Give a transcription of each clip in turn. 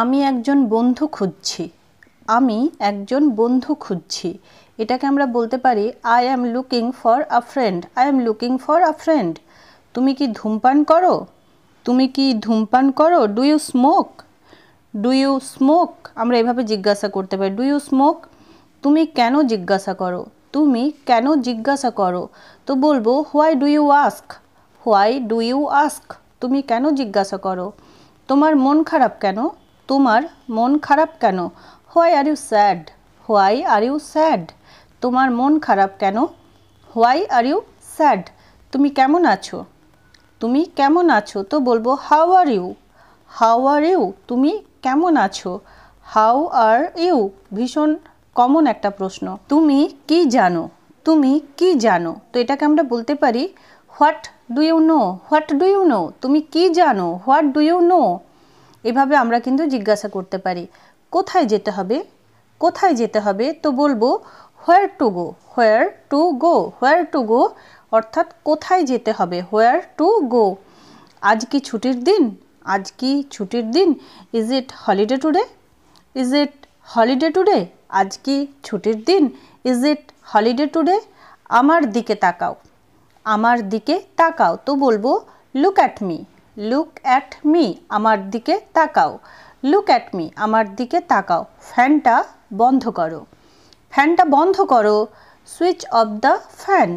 আমি একজন বন্ধু খুঁজছি। আমি একজন বন্ধু খুঁজছি। এটাকে আমরা বলতে পারি I am looking for a friend. I am looking for a friend. তুমি কি ধূমপান করো? তুমি কি ধূমপান করো? Do you smoke? Do you smoke? আমরা এভাবে জিজ্ঞাসা করতে পারি, ডু ইউ স্মোক? তুমি কেন জিজ্ঞাসা করো? তুমি কেন জিজ্ঞাসা করো? তো বলবো why do you ask? Why do you ask? তুমি কেন জিজ্ঞাসা করো? তোমার মন খারাপ কেন? তোমার মন খারাপ কেন? Why are you sad? Why are you sad? তোমার মন খারাপ কেন? Why are you sad? তুমি কেমন আছো? তুমি কেমন আছো? তো বলবো how are you? How are you? তুমি কেমন আছো? How are you? ভীষণ কমন একটা প্রশ্ন। তুমি কি জানো? তুমি কি জানো? তো এটাকে আমরা বলতে পারি what do you know? What do you know? তুমি কি জানো? What do you know? এভাবে আমরা কিন্তু জিজ্ঞাসা করতে পারি। কোথায় যেতে হবে? কোথায় যেতে হবে? তো বলবো হোয়ার to go? Where to go? Where to go অর্থাৎ কোথায় যেতে হবে, হোয়ার টু গো। আজ কি ছুটির দিন? আজ কি ছুটির দিন? Is it holiday today? Is it holiday today? আজ কি ছুটির দিন? Is it holiday today? আমার দিকে তাকাও। আমার দিকে তাকাও। তো বলবো look at me. Look at me. আমার দিকে তাকাও। Look at me. আমার দিকে তাকাও। ফ্যানটা বন্ধ করো। ফ্যানটা বন্ধ করো। Switch off the fan.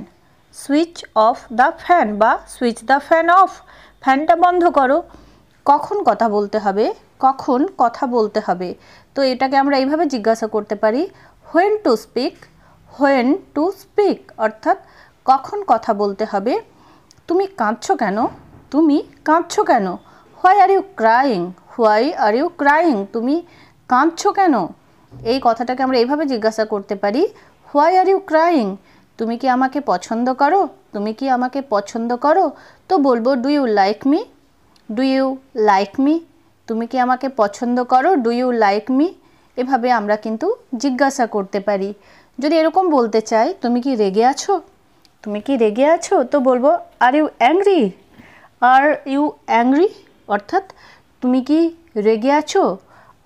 Switch off the fan বা সুইচ দ্য ফ্যান অফ। ফ্যানটা বন্ধ করো। কখন কথা বলতে হবে? কখন কথা বলতে হবে? তো এটাকে আমরা এইভাবে জিজ্ঞাসা করতে পারি when to speak. When to speak অর্থাৎ কখন কথা বলতে হবে। তুমি কাঁদছো কেন? তুমি কাঁদছো কেন? Why are you crying? Why are you crying? তুমি কাঁদছো কেন? এই কথাটাকে আমরা এইভাবে জিজ্ঞাসা করতে পারি হোয়াই আর ইউ ক্রাইং? তুমি কি আমাকে পছন্দ করো? তুমি কি আমাকে পছন্দ করো? তো বলবো do you like me? Do you like me? তুমি কি আমাকে পছন্দ করো? Do you like me? এভাবে আমরা কিন্তু জিজ্ঞাসা করতে পারি। যদি এরকম বলতে চাই তুমি কি রেগে আছো? তুমি কি রেগে আছো? তো বলবো are you angry? Are you angry অর্থাৎ তুমি কি রেগে আছো?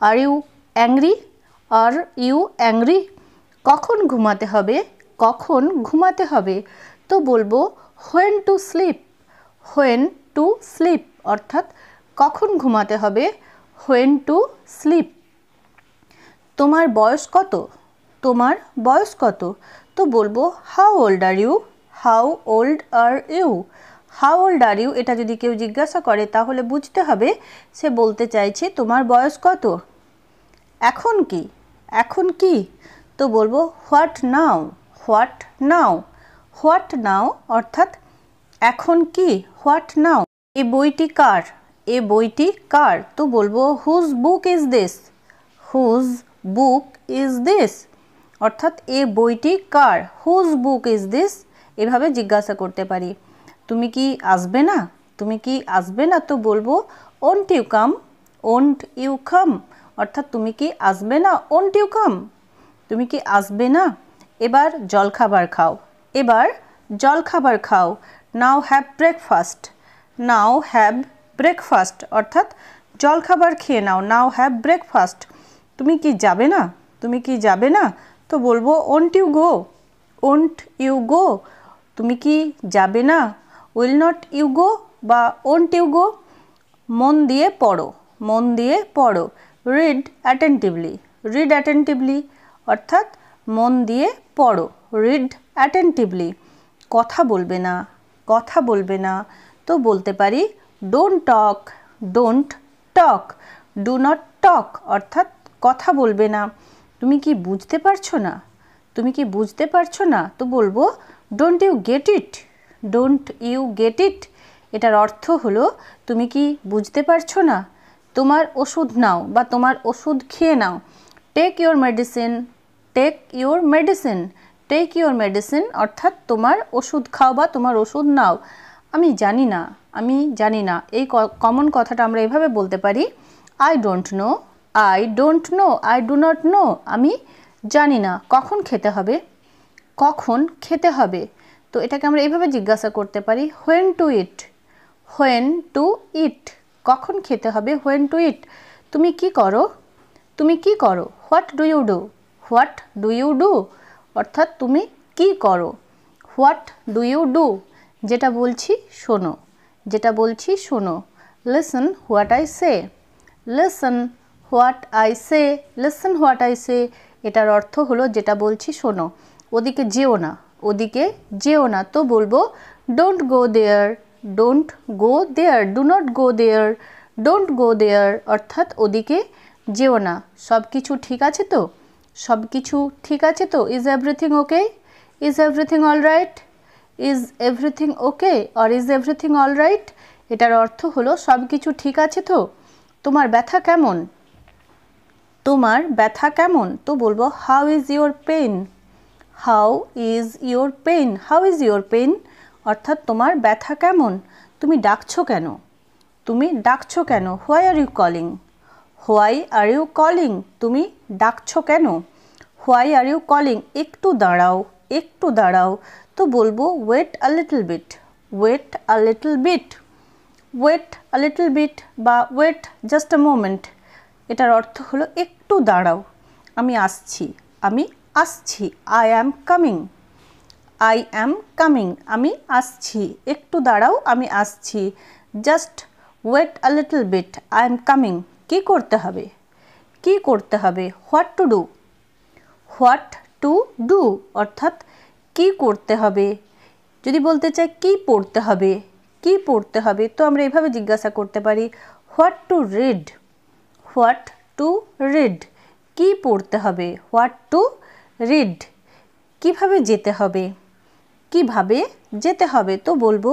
Are you angry? Are you angry? কখন ঘুমাতে হবে? কখন ঘুমাতে হবে? তো বলবো when to sleep. When to sleep অর্থাৎ কখন ঘুমাতে হবে, হোয়েন টু স্লিপ। তোমার বয়স কত? তোমার বয়স কত? তো বলবো how old are you? How old are you? How old are you এটা যদি কেউ জিজ্ঞাসা করে তাহলে বুঝতে হবে সে বলতে চাইছে তোমার বয়স কত। এখন কি? এখন কি? তো বলবো what now? What now? What now অর্থাৎ এখন কি, হোয়াট নাও। এ বইটি কার? এ বইটি কার? তো বলবো whose book is this? Whose book is this অর্থাৎ এ বইটি কার? Whose book is this? এভাবে জিজ্ঞাসা করতে পারি। তুমি কি আসবে না? তুমি কি আসবে না? তো বলবো won't you come? Won't you come অর্থাৎ তুমি কি আসবে না? Won't you come? তুমি কি আসবে না? এবার জলখাবার খাও। এবার জলখাবার খাও। Now have breakfast. Now have breakfast অর্থাৎ জলখাবার খেয়ে নাও। নাও হ্যাভ ব্রেকফাস্ট। তুমি কি যাবে না? তুমি কি যাবে না? তো বলবো won't you go? Won't you go? তুমি কি যাবে না? উইল নট ইউ গো বা ওন্ট ইউ গো? মন দিয়ে পড়ো। মন দিয়ে পড়ো। Read attentively. রিড অ্যাটেন্টিভলি অর্থাৎ মন দিয়ে পড়ো। Read attentively. কথা বলবে না। কথা বলবে না। তো বলতে পারি don't talk. Don't talk. Do not টক অর্থাৎ কথা বলবে না। তুমি কি বুঝতে পারছো না? তুমি কি বুঝতে পারছো না? তো বলবো don't you get it? Don't you get it এটার অর্থ হলো তুমি কি বুঝতে পারছো না? তোমার ওষুধ নাও বা তোমার ওষুধ খেয়ে নাও। Take your medicine. Take your medicine. Take your medicine অর্থাৎ তোমার ওষুধ খাও বা তোমার ওষুধ নাও। আমি জানি না। আমি জানি না এই কমন কথাটা আমরা এভাবে বলতে পারি I don't know. I don't know. I do not know আমি জানি না। কখন খেতে হবে? কখন খেতে হবে? তো এটাকে আমরা এইভাবে জিজ্ঞাসা করতে পারি when to eat. When to eat কখন খেতে হবে, হোয়েন টু ইট। তুমি কি করো? তুমি কি করো? What do you do? What do you do? অর্থাৎ তুমি কি করো? What do you do? যেটা বলছি শোনো, যেটা বলছি শোনো। Listen what I say. Listen what I say. Listen what I say, এটার অর্থ হলো যেটা বলছি শোনো। ওদিকে যেও না, ওদিকে যেও না, তো বলবো don't go there. Don't go there, do not go there, don't go there, অর্থাৎ ওদিকে যেও না। সব কিছু ঠিক আছে তো? সব কিছু ঠিক আছে তো? Is everything okay? Is everything all right? Is everything okay or is everything all right, এটার অর্থ হলো সব কিছু ঠিক আছে তো? তোমার ব্যথা কেমন? তোমার ব্যথা কেমন? তো বলবো how is your pain. How is your pain. How is your pain, অর্থাৎ তোমার ব্যথা কেমন? তুমি ডাকছো কেন? তুমি ডাকছো কেন? Why are you calling. Why are you calling, তুমি ডাকছো কেন? হোয়াই আর ইউ কলিং, একটু দাঁড়াও, একটু দাঁড়াও, তো বলবো wait a little bit. Wait a little bit. Wait a little bit বা ওয়েট জাস্ট আ মোমেন্ট, এটার অর্থ হলো একটু দাঁড়াও। আমি আসছি, আমি আসছি। I am coming. I am coming, আমি আসছি। একটু দাঁড়াও, আমি আসছি। Just wait a little bit, I am coming. কী করতে হবে? কী করতে হবে? What to do. What to do, অর্থাৎ কী করতে হবে। যদি বলতে চাই কী পড়তে হবে, কী পড়তে হবে, তো আমরা এভাবে জিজ্ঞাসা করতে পারি what to read. What to read, কী পড়তে হবে। What to read. কীভাবে যেতে হবে? কিভাবে যেতে হবে, তো বলবো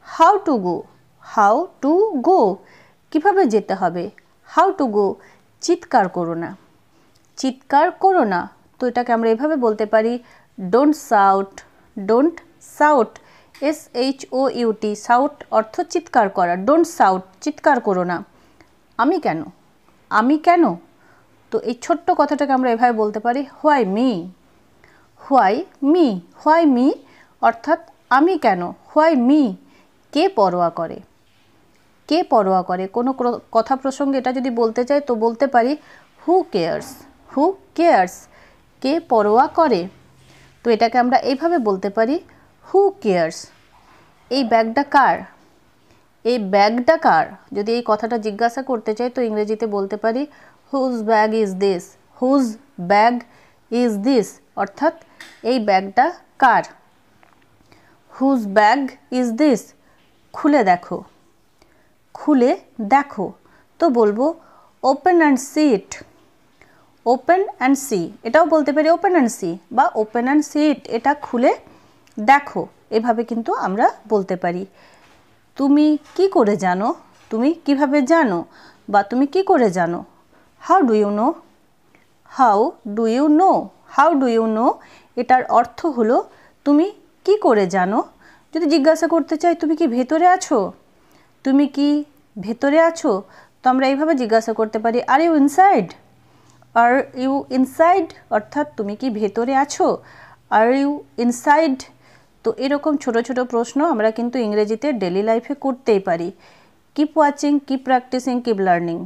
how to go. How to go, কীভাবে যেতে হবে। How to go. চিৎকার করো না। চিৎকার করো না, তো এটাকে আমরা এভাবে বলতে পারি ডোন্ট সাউট। ডোন্ট সাউট, SHOUT, সাউট অর্থ চিৎকার করা। ডোন্ট সাউট, চিৎকার করো না। আমি কেন? আমি কেন, তো এই ছোট্ট কথাটাকে আমরা এভাবে বলতে পারি why me. Why me. Why me, অর্থাৎ আমি কেন। হোয়াই মি, কে পরোয়া করে। কে পরোয়া করে, কোনো কথা প্রসঙ্গে এটা যদি বলতে চাই তো বলতে পারি হু কেয়ার্স। হু কেয়ার্স, কে পরোয়া করে, তো এটাকে আমরা এইভাবে বলতে পারি হু কেয়ার্স। এই ব্যাগটা কার? এই ব্যাগটা কার, যদি এই কথাটা জিজ্ঞাসা করতে চাই তো ইংরেজিতে বলতে পারি whose bag is this. Whose bag is this, অর্থাৎ এই ব্যাগটা কার। হুজ ব্যাগ ইজ দিস, খুলে দেখো। খুলে দেখো, তো বলবো open and see it. Open and see, এটাও বলতে পারি ওপেন অ্যান্ড সি বা ওপেন অ্যান্ড সি ইট, এটা খুলে দেখো, এভাবে কিন্তু আমরা বলতে পারি। তুমি কি করে জানো? তুমি কিভাবে জানো বা তুমি কি করে জানো। How do you know. How do you know. How do you know, এটার অর্থ হলো তুমি কি করে জানো। যদি জিজ্ঞাসা করতে চাই তুমি কি ভেতরে আছো, তুমি কি ভেতরে আছো, তো আমরা এইভাবে জিজ্ঞাসা করতে পারি are you inside. Are you inside, অর্থাৎ তুমি কি ভেতরে আছো। আর ইউ ইনসাইড, তো এরকম ছোট ছোট প্রশ্ন আমরা কিন্তু ইংরেজিতে ডেলি লাইফে করতেই পারি। Keep watching, keep practising, keep learning.